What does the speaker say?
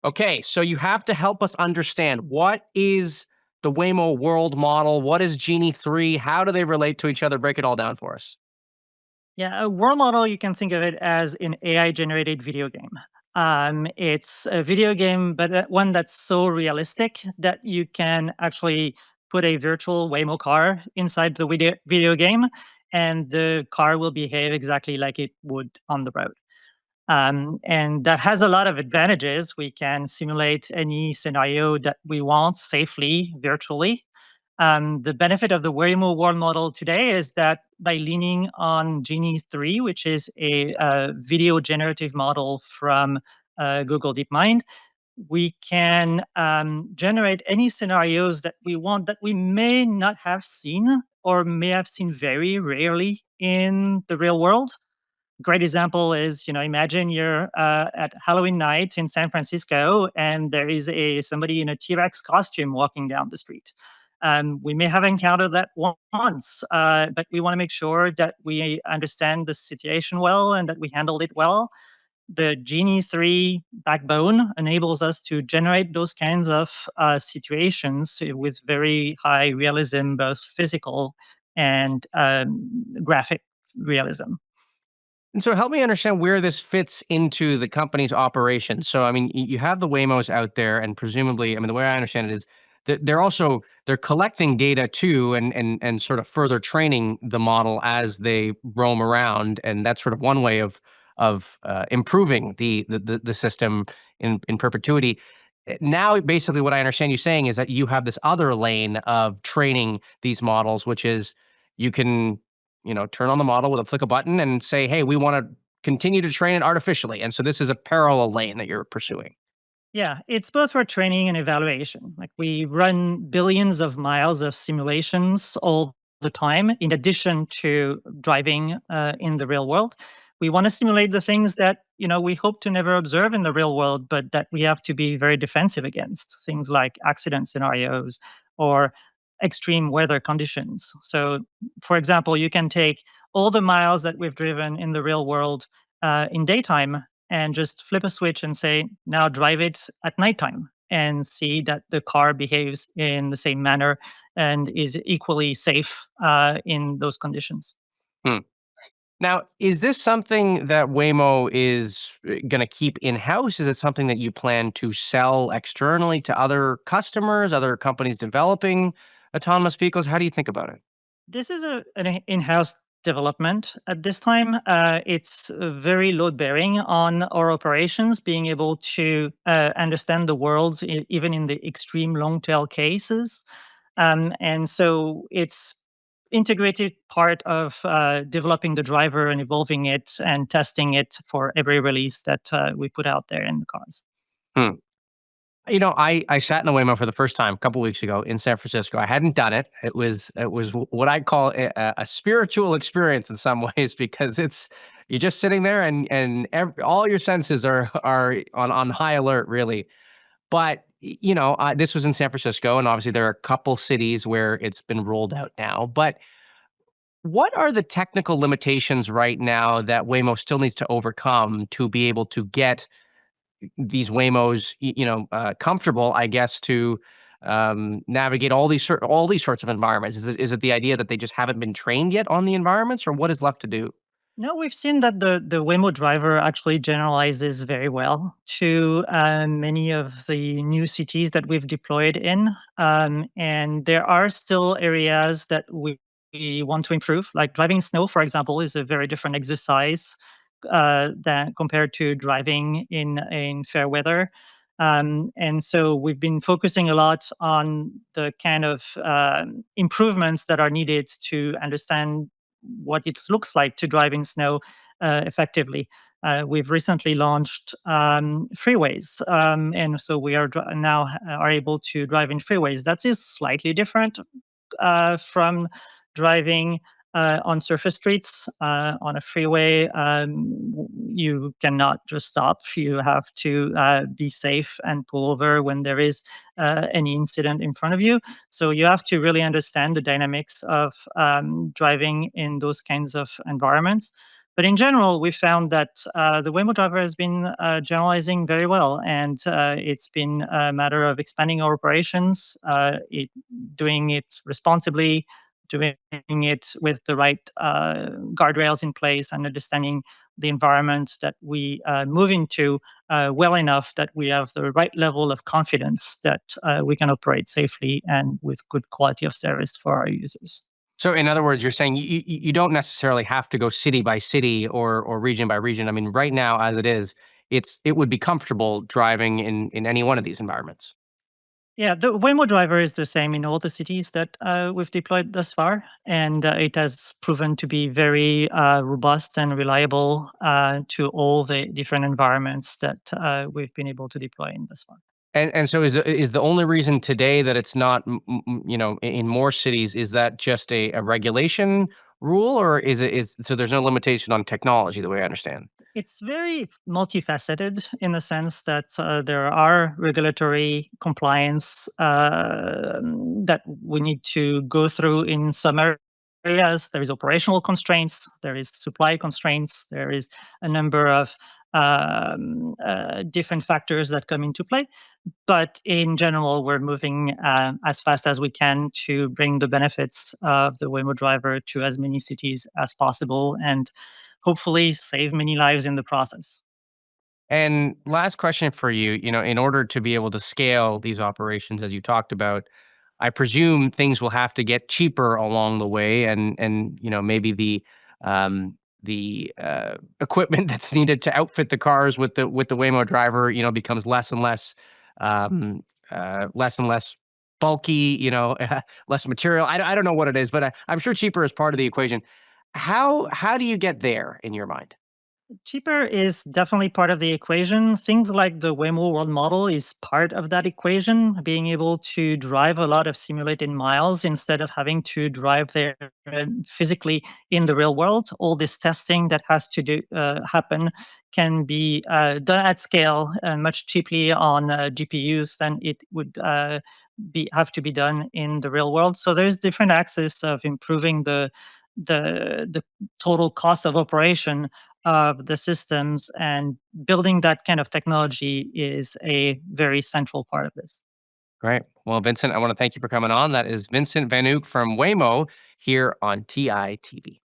Okay, so you have to help us understand what is the Waymo World model? What is Genie 3? How do they relate to each other? Break it all down for us. Yeah, a world model, you can think of it as an AI generated video game. It's a video game, but one that's so realistic that you can actually put a virtual Waymo car inside the video game, and the car will behave exactly like it would on the road. And that has a lot of advantages. We can simulate any scenario that we want safely virtually. The benefit of the Waymo World model today is that by leaning on Genie 3, which is a video generative model from Google DeepMind, we can generate any scenarios that we want that we may not have seen or may have seen very rarely in the real world. Great example is, imagine you're at Halloween night in San Francisco, and there is a somebody in a T-Rex costume walking down the street. We may have encountered that once, but we want to make sure that we understand the situation well and that we handled it well. The Genie 3 backbone enables us to generate those kinds of situations with very high realism, both physical and graphic realism. And so help me understand where this fits into the company's operations. So I mean, you have the Waymos out there, and presumably, I mean, the way I understand it is that they're collecting data too, and sort of further training the model as they roam around, and that's sort of one way of improving the system in perpetuity. Now, basically, what I understand you saying is that you have this other lane of training these models, which is you can turn on the model with a flick of button and say, "Hey, we want to continue to train it artificially." And so this is a parallel lane that you're pursuing. Yeah, it's both for training and evaluation. Like we run billions of miles of simulations all the time, in addition to driving in the real world. We want to simulate the things that we hope to never observe in the real world, but that we have to be very defensive against. Things like accident scenarios or extreme weather conditions. So, for example, you can take all the miles that we've driven in the real world in daytime and just flip a switch and say, now drive it at nighttime and see that the car behaves in the same manner and is equally safe in those conditions. Hmm. Now, is this something that Waymo is going to keep in house? Is it something that you plan to sell externally to other customers, other companies developing autonomous vehicles? How do you think about it? This is an in-house development at this time. It's very load bearing on our operations, being able to understand the world even in the extreme long tail cases. And so it's integrated part of developing the driver and evolving it and testing it for every release that we put out there in the cars. Hmm. I sat in a Waymo for the first time a couple weeks ago in San Francisco. I hadn't done it. It was what I call a spiritual experience in some ways because you're just sitting there and all your senses are on high alert really. But this was in San Francisco, and obviously there are a couple cities where it's been rolled out now. But what are the technical limitations right now that Waymo still needs to overcome to be able to get these Waymos, comfortable, I guess, to navigate all these sorts of environments? Is it the idea that they just haven't been trained yet on the environments, or what is left to do? No, we've seen that the Waymo driver actually generalizes very well to many of the new cities that we've deployed in. And there are still areas that we want to improve, like driving snow, for example, is a very different exercise than compared to driving in fair weather. And so we've been focusing a lot on the kind of improvements that are needed to understand what it looks like to drive in snow effectively. We've recently launched freeways, and so we are now are able to drive in freeways. That is slightly different from driving on surface streets. On a freeway, you cannot just stop. You have to be safe and pull over when there is any incident in front of you. So you have to really understand the dynamics of driving in those kinds of environments. But in general, we found that the Waymo driver has been generalizing very well, and it's been a matter of expanding our operations, doing it responsibly, doing it with the right guardrails in place, and understanding the environment that we move into well enough that we have the right level of confidence that we can operate safely and with good quality of service for our users. So in other words, you're saying you don't necessarily have to go city by city or region by region. I mean, right now as it is, it would be comfortable driving in any one of these environments. Yeah, the Waymo driver is the same in all the cities that we've deployed thus far, and it has proven to be very robust and reliable to all the different environments that we've been able to deploy in thus far. And so is the only reason today that it's not in more cities, is that just a regulation rule, or is so there's no limitation on technology the way I understand? It's very multifaceted in the sense that there are regulatory compliance that we need to go through in some areas. There is operational constraints, there is supply constraints, there is a number of different factors that come into play. But in general, we're moving as fast as we can to bring the benefits of the Waymo driver to as many cities as possible and hopefully save many lives in the process. And last question for you, in order to be able to scale these operations as you talked about, I presume things will have to get cheaper along the way, and maybe the equipment that's needed to outfit the cars with the Waymo driver, becomes less and less bulky, less material. I don't know what it is, but I'm sure cheaper is part of the equation. How do you get there in your mind? Cheaper is definitely part of the equation. Things like the Waymo World model is part of that equation, being able to drive a lot of simulated miles instead of having to drive there physically in the real world. All this testing that has to happen can be done at scale and much cheaply on GPUs than it would have to be done in the real world. So there's different axes of improving the total cost of operation of the systems, and building that kind of technology is a very central part of this. Great. Well, Vincent, I want to thank you for coming on. That is Vincent Vanhoucke from Waymo here on TITV.